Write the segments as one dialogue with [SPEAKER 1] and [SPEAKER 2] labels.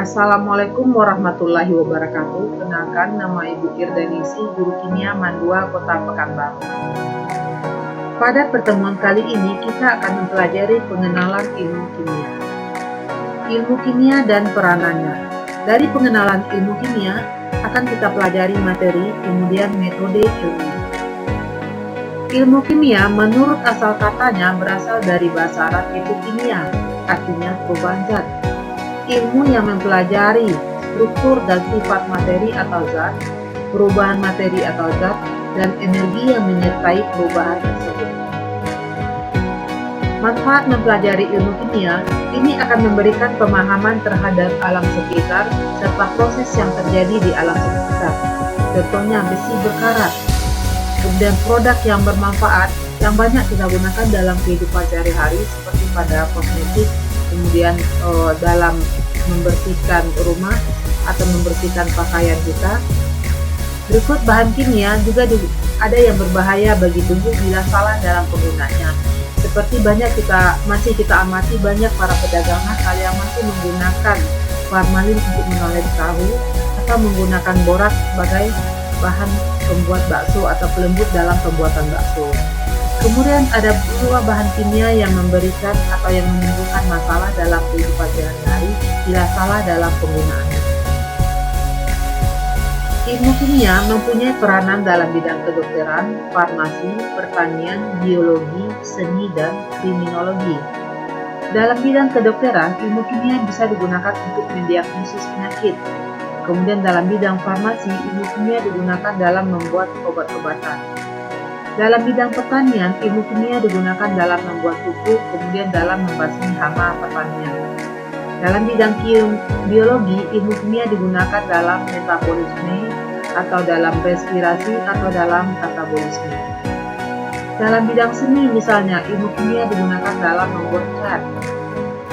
[SPEAKER 1] Assalamualaikum warahmatullahi wabarakatuh. Kenalkan, nama Ibu Irdanisi, Guru Kimia Mandua, Kota Pekanbaru. Pada pertemuan kali ini kita akan mempelajari pengenalan ilmu kimia. Ilmu kimia dan peranannya. Dari pengenalan ilmu kimia akan kita pelajari materi, kemudian metode ilmiah. Ilmu kimia menurut asal katanya berasal dari bahasa Arab yaitu kimia, artinya perubahan zat. Ilmu yang mempelajari struktur dan sifat materi atau zat, perubahan materi atau zat, dan energi yang menyertai perubahan tersebut. Manfaat mempelajari ilmu kimia ini akan memberikan pemahaman terhadap alam sekitar serta proses yang terjadi di alam sekitar. Contohnya besi berkarat, kemudian produk yang bermanfaat yang banyak kita gunakan dalam kehidupan sehari-hari seperti pada kosmetik, kemudian dalam membersihkan rumah atau membersihkan pakaian kita. Berikut bahan kimia juga ada yang berbahaya bagi tubuh bila salah dalam penggunaannya. Seperti masih kita amati banyak para pedagang nakal yang masih menggunakan formalin untuk mengawet tahu atau menggunakan borak sebagai bahan pembuat bakso atau pelembut dalam pembuatan bakso. Kemudian ada dua bahan kimia yang memberikan atau yang menimbulkan masalah dalam kehidupan sehari-hari bila salah dalam penggunaannya. Ilmu kimia mempunyai peranan dalam bidang kedokteran, farmasi, pertanian, biologi, seni, dan kriminologi. Dalam bidang kedokteran, ilmu kimia bisa digunakan untuk mendiagnosis penyakit. Kemudian dalam bidang farmasi, ilmu kimia digunakan dalam membuat obat-obatan. Dalam bidang pertanian, ilmu kimia digunakan dalam membuat pupuk, kemudian dalam membasmi hama pertanian. Dalam bidang biologi, ilmu kimia digunakan dalam metabolisme atau dalam respirasi atau dalam katabolisme. Dalam bidang seni misalnya, ilmu kimia digunakan dalam membuat cat.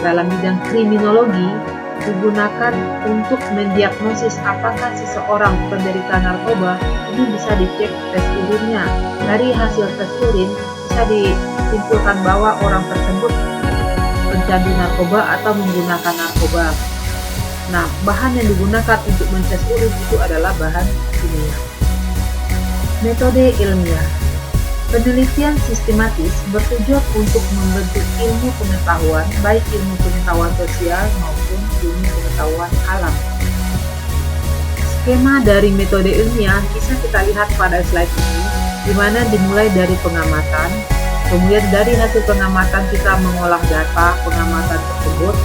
[SPEAKER 1] Dalam bidang kriminologi, digunakan untuk mendiagnosis apakah seseorang penderita narkoba ini bisa dicek tes urinnya. Dari hasil tes urin bisa disimpulkan bahwa orang tersebut pencandu narkoba atau menggunakan narkoba. Nah, bahan yang digunakan untuk mentes urin itu adalah bahan kimia. Metode ilmiah. Penelitian sistematis bertujuan untuk membentuk ilmu pengetahuan, baik ilmu pengetahuan sosial maupun ilmu pengetahuan alam. Skema dari metode ilmiah bisa kita lihat pada slide ini, di mana dimulai dari pengamatan, kemudian dari hasil pengamatan kita mengolah data pengamatan tersebut.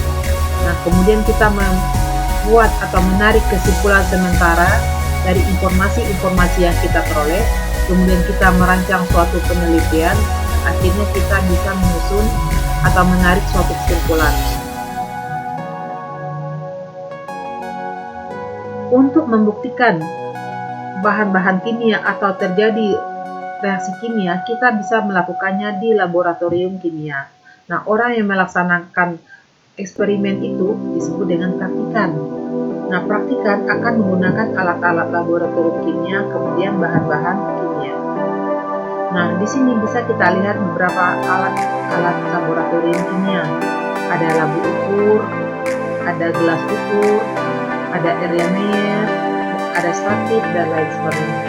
[SPEAKER 1] Nah, kemudian kita membuat atau menarik kesimpulan sementara dari informasi-informasi yang kita peroleh. Kemudian kita merancang suatu penelitian, akhirnya kita bisa menyusun atau menarik suatu kesimpulan. Untuk membuktikan bahan-bahan kimia atau terjadi reaksi kimia, kita bisa melakukannya di laboratorium kimia. Nah, orang yang melaksanakan eksperimen itu disebut dengan praktikan. Nah, praktikan akan menggunakan alat-alat laboratorium kimia, kemudian bahan-bahan kimia. Nah, di sini bisa kita lihat beberapa alat laboratorium kimia. Ada labu ukur, ada gelas ukur, ada area Meyer, ada statif, dan lain sebagainya.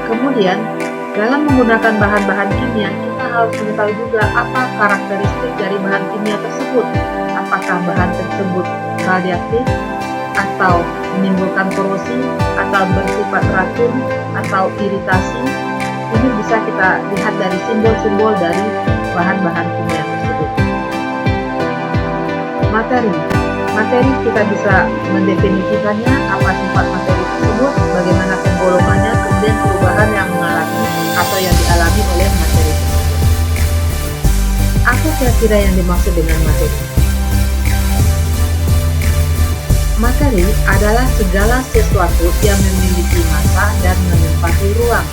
[SPEAKER 1] Kemudian, dalam menggunakan bahan-bahan kimia, kita harus mengetahui juga apa karakteristik dari bahan kimia tersebut. Apakah bahan tersebut radioaktif, atau menimbulkan korosi, atau bersifat racun, atau iritasi. Ini bisa kita lihat dari simbol-simbol dari bahan-bahan kimia tersebut. Materi kita bisa mendefinisikannya, apa sifat materi tersebut, bagaimana penggolongannya, kemudian perubahan yang mengalami atau yang dialami oleh materi tersebut. Apa kira-kira yang dimaksud dengan materi? Materi adalah segala sesuatu yang memiliki massa dan menempati ruang.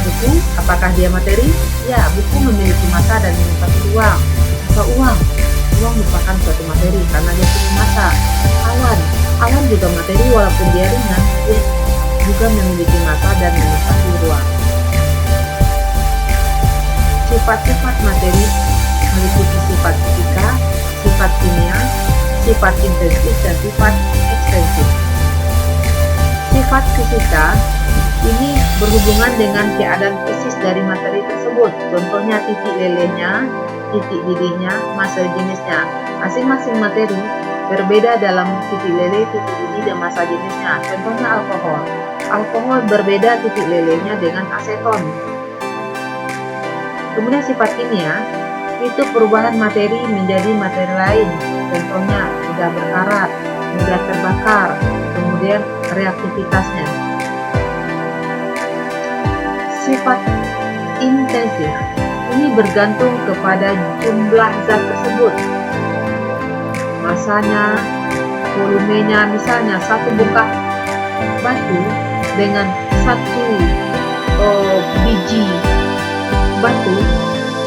[SPEAKER 1] Buku, apakah dia materi? Ya, buku memiliki massa dan menempati ruang. Atau uang? Uang merupakan suatu materi karena dia punya massa. Awan juga materi walaupun dia ringan, dia juga memiliki massa dan menempati ruang. Sifat-sifat materi meliputi sifat fisika, sifat kimia, sifat intensif dan sifat ekstensif. Sifat fisika ini berhubungan dengan keadaan fisis dari materi tersebut. Contohnya titik lelehnya, titik didihnya, massa jenisnya. Masing-masing materi berbeda dalam titik leleh, titik didih, dan massa jenisnya. Contohnya alkohol. Alkohol berbeda titik lelehnya dengan aseton. Kemudian sifat kimia itu perubahan materi menjadi materi lain. Contohnya mudah berkarat, mudah terbakar, kemudian reaktivitasnya. Sifat intensif ini bergantung kepada jumlah zat tersebut, masanya, volumenya. Misalnya satu bongkah batu dengan satu biji batu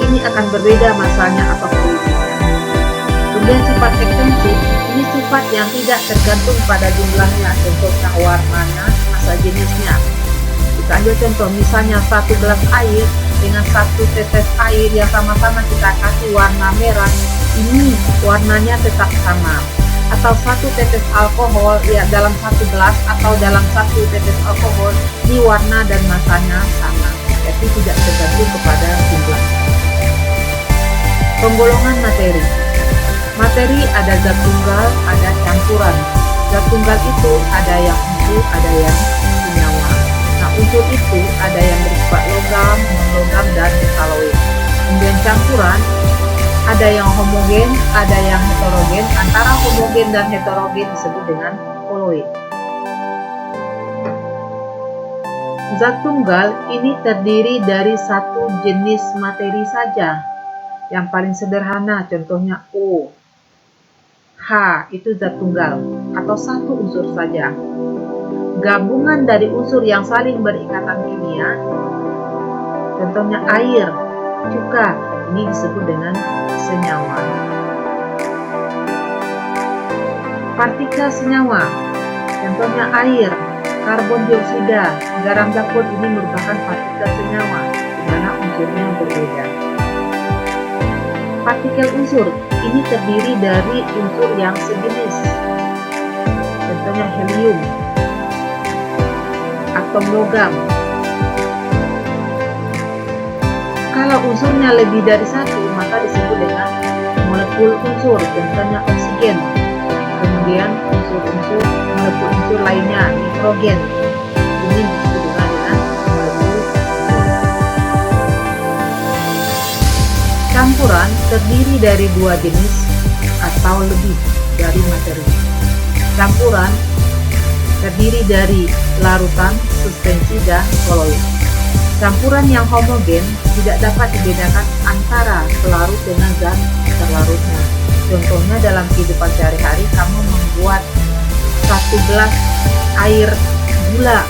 [SPEAKER 1] ini akan berbeda masanya atau volumenya. Kemudian sifat ekstensif ini sifat yang tidak tergantung pada jumlahnya. Contohnya warnanya, massa jenisnya. Kita ambil contoh, misalnya satu gelas air dengan satu tetes air yang sama-sama kita kasih warna merah, ini warnanya tetap sama. Atau satu tetes alkohol ya dalam satu gelas atau dalam satu tetes alkohol, ini warna dan masanya sama. Jadi tidak tergantung kepada jumlah. Penggolongan materi. Materi ada zat tunggal, ada campuran. Zat tunggal itu ada yang unsur, ada yang senyawa. Nah, unsur itu ada yang bersifat logam, non-logam, dan metaloid. Kemudian campuran ada yang homogen, ada yang heterogen. Antara homogen dan heterogen disebut dengan koloid. Zat tunggal ini terdiri dari satu jenis materi saja. Yang paling sederhana contohnya O. H itu zat tunggal atau satu unsur saja. Gabungan dari unsur yang saling berikatan kimia, contohnya air, cuka, ini disebut dengan senyawa. Partikel senyawa, contohnya air, karbon dioksida, garam dapur, ini merupakan partikel senyawa, di mana unsurnya berbeda. Partikel unsur ini terdiri dari unsur yang sejenis, contohnya helium, atom logam. Kalau unsurnya lebih dari satu, maka disebut dengan molekul unsur, contohnya oksigen. Kemudian unsur-unsur, molekul unsur lainnya, nitrogen, ini disebut dengan molekul unsur. Campuran terdiri dari dua jenis atau lebih dari materi. Campuran terdiri dari larutan, suspensi, dan koloid. Campuran yang homogen tidak dapat dibedakan antara pelarut dengan zat terlarutnya. Contohnya dalam kehidupan sehari-hari, kamu membuat satu gelas air gula,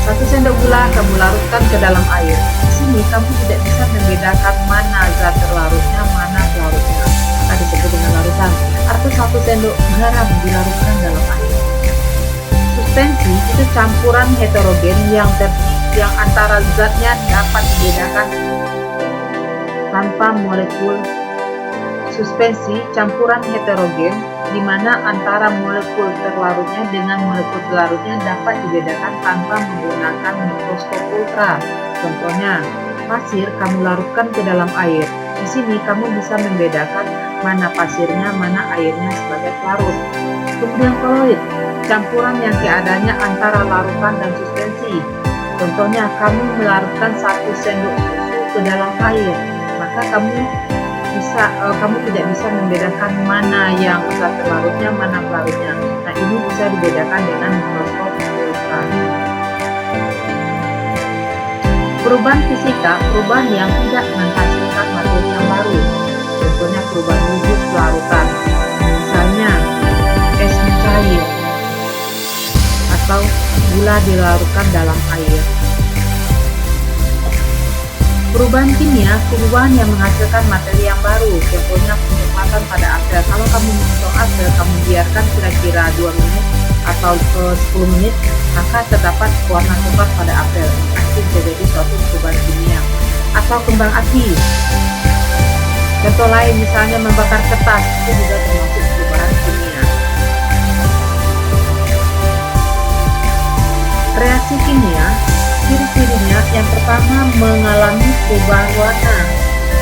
[SPEAKER 1] 1 sendok gula kamu larutkan ke dalam air. Di sini kamu tidak bisa membedakan mana zat terlarutnya, mana pelarutnya. Maka disebut dengan larutan. Atau 1 sendok garam dilarutkan dalam air. Suspensi itu campuran heterogen yang antara zatnya dapat dibedakan tanpa molekul. Suspensi campuran heterogen di mana antara molekul terlarutnya dengan molekul pelarutnya dapat dibedakan tanpa menggunakan mikroskop ultra. Contohnya, pasir kamu larutkan ke dalam air. Di sini kamu bisa membedakan mana pasirnya, mana airnya sebagai pelarut. Kemudian koloid, campuran yang keadaannya antara larutan dan suspensi. Contohnya, kamu melarutkan 1 sendok susu ke dalam air, maka kamu tidak bisa membedakan mana yang zat terlarutnya, mana pelarutnya. Nah, ini bisa dibedakan dengan mikroskop ultra. Perubahan fisika, perubahan yang tidak menghasilkan materi yang baru. Contohnya perubahan wujud pelarutan. Misalnya, es mencair atau gula dilarutkan dalam air. Perubahan kimia, perubahan yang menghasilkan materi yang baru. Contohnya penyemprotan pada apel. Kalau kamu memotong apel, kamu biarkan kira-kira 2 menit atau 10 menit, maka terdapat warna coklat pada apel. Itu bisa jadi suatu perubahan kimia. Atau kembang api. Contoh lain misalnya membakar kertas, itu juga termasuk perubahan Reaksi kimia, ciri-cirinya yang pertama mengalami perubahan warna,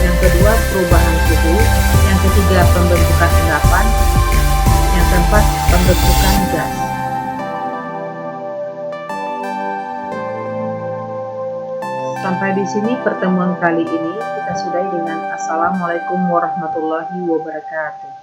[SPEAKER 1] yang kedua perubahan suhu, yang ketiga pembentukan endapan, yang keempat pembentukan gas. Sampai di sini pertemuan kali ini kita sudahi dengan Assalamualaikum warahmatullahi wabarakatuh.